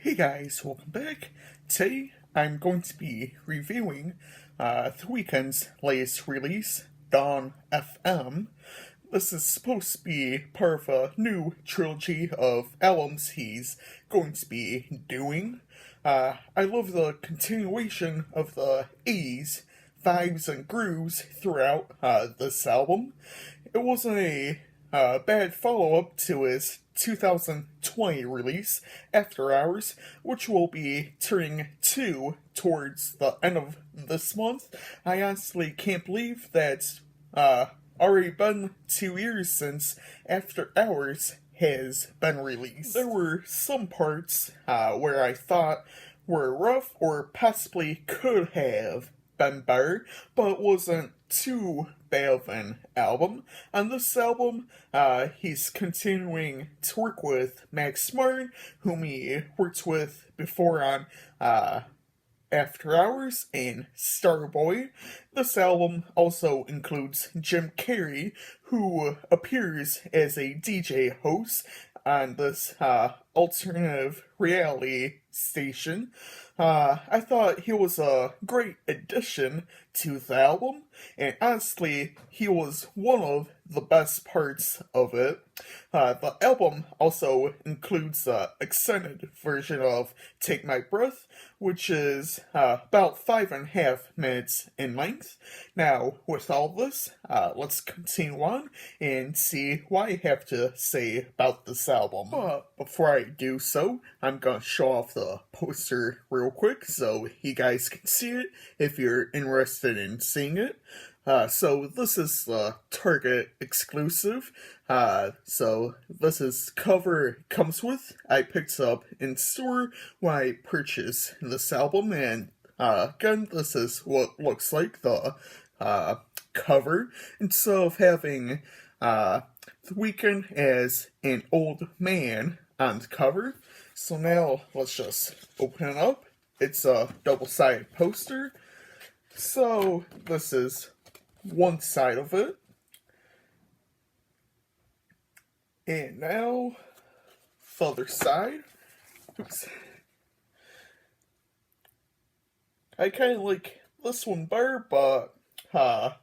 Hey guys, welcome back. Today I'm going to be reviewing the Weeknd's latest release, Dawn FM. This is supposed to be part of a new trilogy of albums he's going to be doing. I love the continuation of the 80s vibes and grooves throughout this album. It wasn't a bad follow up to his 2020 release, After Hours, which will be turning 2 towards the end of this month. I honestly can't believe that's already been 2 years since After Hours has been released. There were some parts where I thought were rough or possibly could have been better, but wasn't too bad of an album. On this album, he's continuing to work with Max Martin, whom he worked with before on After Hours and Starboy. This album also includes Jim Carrey, who appears as a DJ host on this alternative reality station. I thought he was a great addition to the album, and honestly, he was one of the best parts of it. The album also includes the extended version of Take My Breath, which is about 5.5 minutes in length. Now, with all this, let's continue on and see what I have to say about this album. But before I do so, I'm gonna show off the poster real quick so you guys can see it if you're interested in seeing it. So this is the Target exclusive. So this is cover it comes with. I picked up in store when I purchased this album, and again, this is what looks like the cover. Instead of having The Weeknd as an old man on the cover. So now let's just open it up. It's a double-sided poster. So this is one side of it. And now the other side. Oops. I kind of like this one better, but the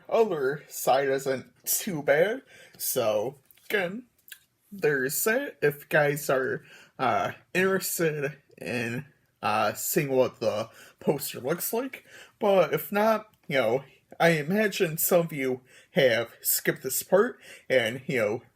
other side isn't too bad. So again, there's that. If guys are interested in seeing what the poster looks like, but if not, I imagine some of you have skipped this part and,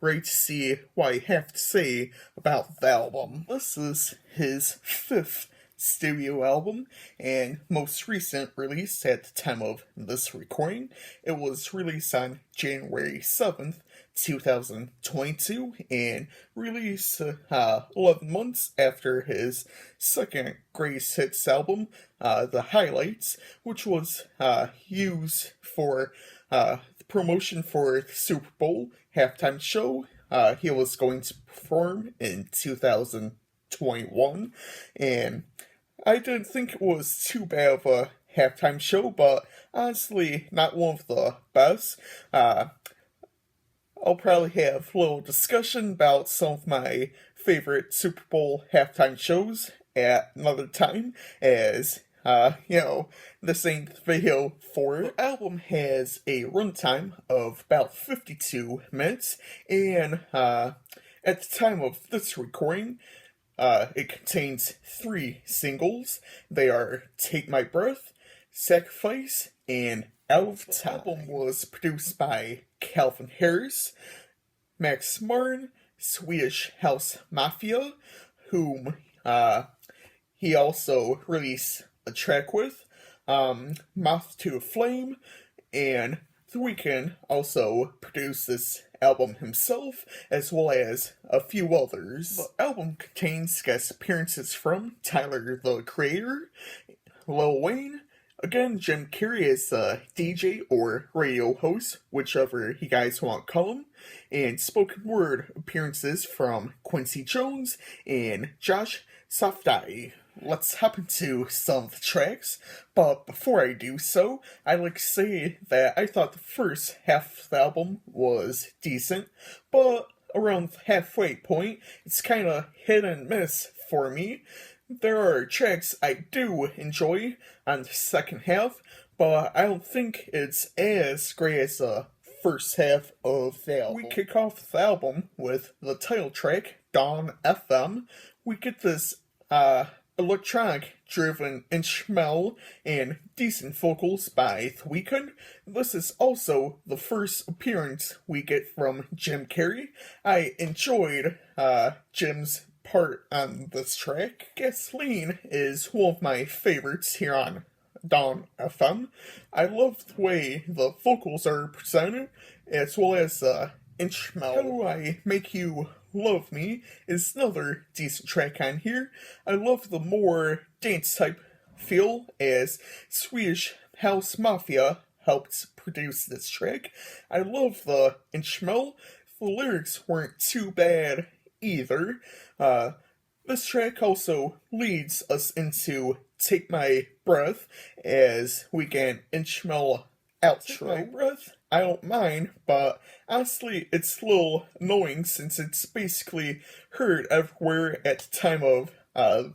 ready to see what I have to say about the album. This is his 5th studio album and most recent release at the time of this recording. It was released on January 7th, 2022, and released 11 months after his second greatest hits album, The Highlights, which was used for the promotion for the Super Bowl halftime show he was going to perform in 2021, and I didn't think it was too bad of a halftime show, but honestly, not one of the best. I'll probably have a little discussion about some of my favorite Super Bowl halftime shows at another time, as, this ain't the video for it. The album has a runtime of about 52 minutes, and at the time of this recording, it contains 3 singles. They are Take My Breath, Sacrifice, and Out of Time. The album was produced by Calvin Harris, Max Martin, Swedish House Mafia, whom he also released a track with, Moth to a Flame, and The Weeknd also produced this album himself, as well as a few others. The album contains guest appearances from Tyler, the Creator, Lil Wayne, again, Jim Carrey as the DJ or radio host, whichever you guys want to call him, and spoken word appearances from Quincy Jones and Josh Safdie. Let's hop into some of the tracks, but before I do so, I'd like to say that I thought the first half of the album was decent, but around the halfway point. It's kind of hit and miss for me. There are tracks I do enjoy on the second half, but I don't think it's as great as the first half of the album. We kick off the album with the title track, Dawn FM. We get this electronic driven instrumental and decent vocals by The Weeknd. This is also the first appearance we get from Jim Carrey. I enjoyed Jim's part on this track. Gasoline is one of my favorites here on Dawn FM. I love the way the vocals are presented as well as the instrumental. How Do I Make You Love Me is another decent track on here. I love the more dance type feel as Swedish House Mafia helped produce this track. I love the instrumental. The lyrics weren't too bad either. This track also leads us into Take My Breath as we get instrumental outro. Take My Breath, I don't mind, but honestly it's a little annoying since it's basically heard everywhere at the time of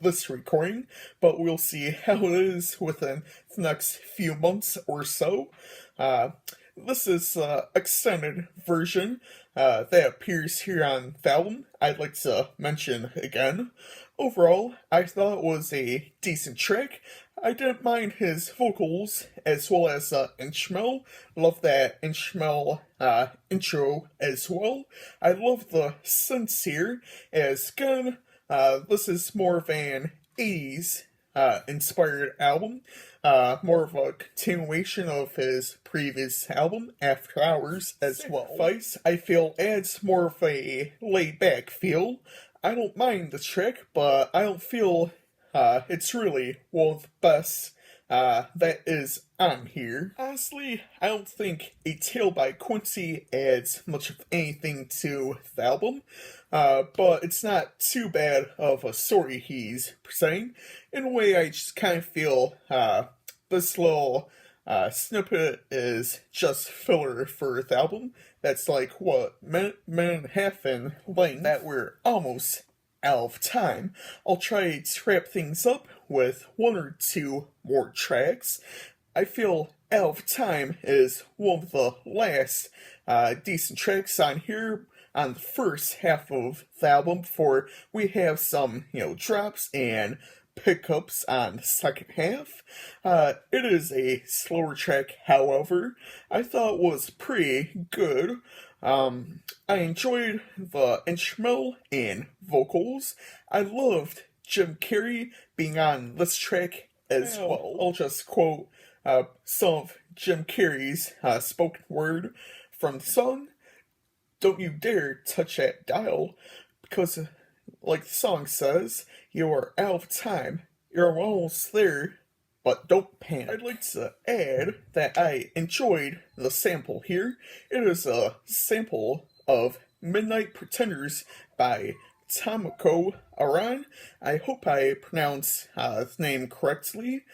this recording, but we'll see how it is within the next few months or so. This is the extended version that appears here on the album. I'd like to mention again. Overall, I thought it was a decent track. I didn't mind his vocals as well as the instrumental. Love that instrumental intro as well. I love the synths here as again, this is more of an 80s inspired album. More of a continuation of his previous album, After Hours, as well. Sacrifice, I feel, adds more of a laid-back feel. I don't mind the track, but I don't feel it's really one of the best that is on here. Honestly, I don't think A Tale by Quincy adds much of anything to the album, but it's not too bad of a story he's presenting. In a way, I just kind of feel this little snippet is just filler for the album. That's like, what, minute and a half in length that we're almost out of time. I'll try to wrap things up with one or two more tracks. I feel Out of Time is one of the last decent tracks on here on the first half of the album before we have some, drops and pickups on the second half. It is a slower track, however. I thought it was pretty good. I enjoyed the instrumental and vocals. I loved Jim Carrey being on this track as well. I'll just quote some of Jim Carrey's spoken word from the song. Don't you dare touch that dial, because like the song says, you are out of time. You're almost there, but don't panic. I'd like to add that I enjoyed the sample here. It is a sample of Midnight Pretenders by Tomoko Aran. I hope I pronounced his name correctly.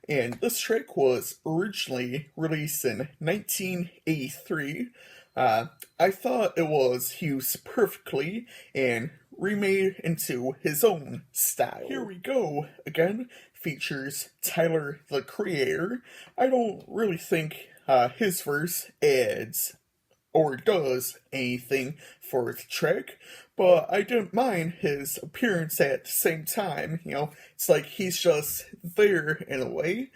And this track was originally released in 1983. I thought it was used perfectly and remade into his own style. Here We Go again features Tyler the Creator. I don't really think his verse adds or does anything for the track, but I didn't mind his appearance at the same time. It's like he's just there in a way.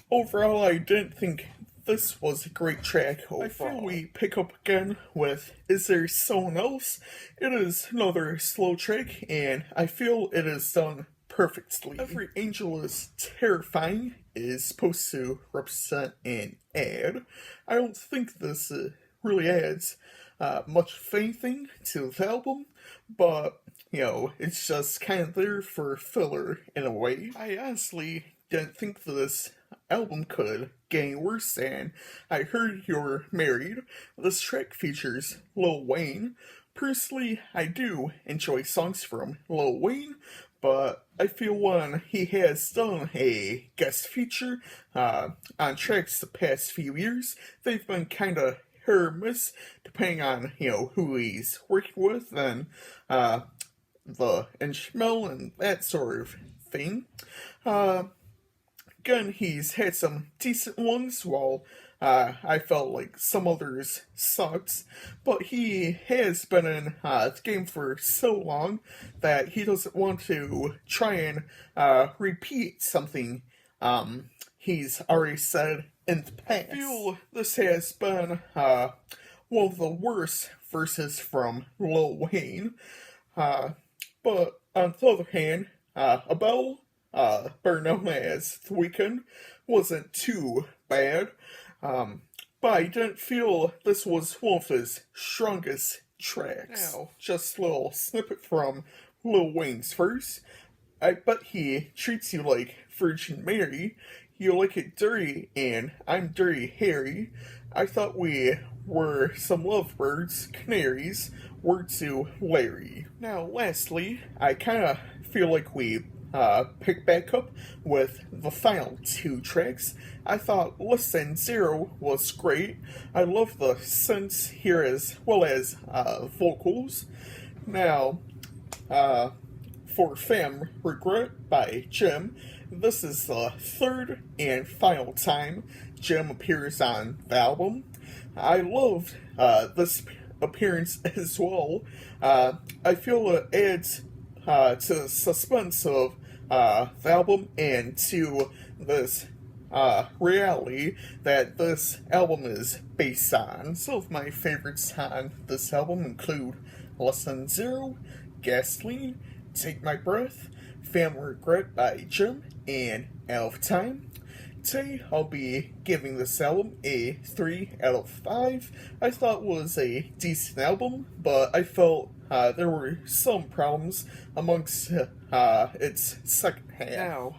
Overall, I didn't think this was a great track overall. I feel we pick up again with Is There Someone Else? It is another slow track, and I feel it is done perfectly. Every Angel is Terrifying is supposed to represent an ad. I don't think this really adds much of anything to the album, but, it's just kind of there for filler in a way. I honestly didn't think this album could get any worse than I Heard You're Married. This track features Lil Wayne. Personally, I do enjoy songs from Lil Wayne, but I feel when he has done a guest feature on tracks the past few years, they've been kind of or miss, depending on, who he's working with and the instrumental and that sort of thing. Uh, Again, he's had some decent ones, while I felt like some others sucked. But he has been in the game for so long that he doesn't want to try and repeat something he's already said in the past. I feel this has been one of the worst verses from Lil Wayne. But on the other hand, Abel, better known as The Weeknd, wasn't too bad. But I didn't feel this was one of his strongest tracks. Now, just a little snippet from Lil Wayne's verse. I bet he treats you like Virgin Mary. You like it dirty, and I'm Dirty Harry. I thought we were some lovebirds, canaries, word to Larry. Now, lastly, I kind of feel like we pick back up with the final two tracks. I thought Less Than Zero was great. I love the synths here as well as vocals. Now, for Fam Regret by Jim, this is the third and final time Jim appears on the album. I loved this appearance as well. I feel it adds to the suspense of the album and to this reality that this album is based on. Some of my favorites on this album include Less Than Zero, Gasoline, Take My Breath, Family Regret by Jim, and Out of Time. Today, I'll be giving this album a 3 out of 5. I thought it was a decent album, but I felt there were some problems amongst its second half. Now,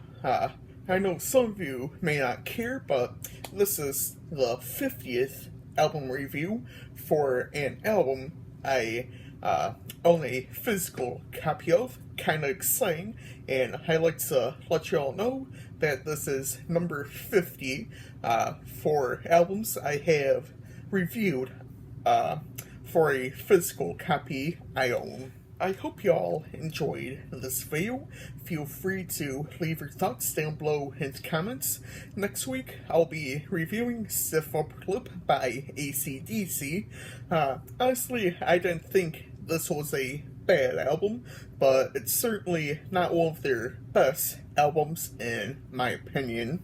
I know some of you may not care, but this is the 50th album review for an album I own a physical copy of. Kinda exciting, and I'd like to let you all know that this is number 50 for albums I have reviewed for a physical copy I own. I hope y'all enjoyed this video. Feel free to leave your thoughts down below in the comments. Next week, I'll be reviewing Stiff Upper Lip by AC/DC. Honestly, I didn't think this was a bad album, but it's certainly not one of their best albums in my opinion.